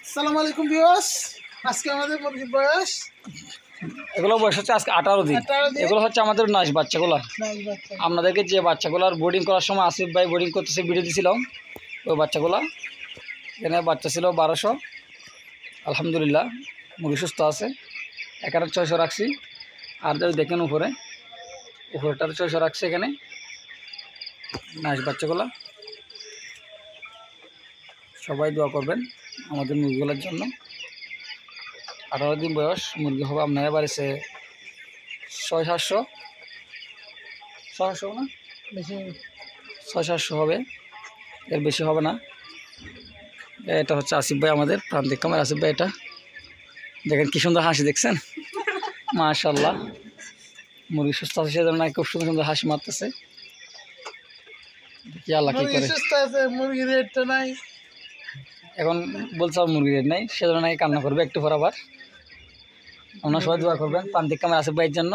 আসসালামু আলাইকুম ভিউয়ার্স, আজকে আমাদের মুরগির বয়স এগুলো বয়স হচ্ছে আজকে 18 দিন। এগুলো হচ্ছে আমাদের নাইস বাচ্চাগুলো। আপনাদেরকে যে বাচ্চাগুলোর বোর্ডিং করার সময় আসিফ ভাই বোর্ডিং করতেছে ভিডিও দিয়েছিলাম, ওই বাচ্চাগুলো এখানে বাচ্চা ছিল 1200। আলহামদুলিল্লাহ মুরগি সুস্থ আছে। এখানে 600 রাখছি, আর যদি দেখেন উপরেটার 600 রাখছি। এখানে নাইস বাচ্চাগুলো, সবাই দোয়া করবেন আমাদের মুরগিগুলোর জন্য। 18 দিন বয়স মুরগি হবে আপনারা বাড়িতে 600-700 না, বেশি 600-700 হবে, এর বেশি হবে না। এটা হচ্ছে আসিফ ভাই, আমাদের প্রান্তিক কামের আসিফ ভাই। এটা দেখেন কি সুন্দর হাসি, দেখছেন? মাশাআল্লাহ, মুরগি সুস্থ আছে সেজন্য খুব সুন্দর সুন্দর হাসি মারতেছে। দেখি আল্লাহ কি করে। সুস্থ আছে, মুরগির রেটটা নাই এখন বলছে মুরগি রেট নাই, সেজন্য নাকি কান্না করবে একটু পর। আবার আপনারা সবাই দোয়া করবেন প্রান্তিক কামের আসিফ ভাইয়ের জন্য।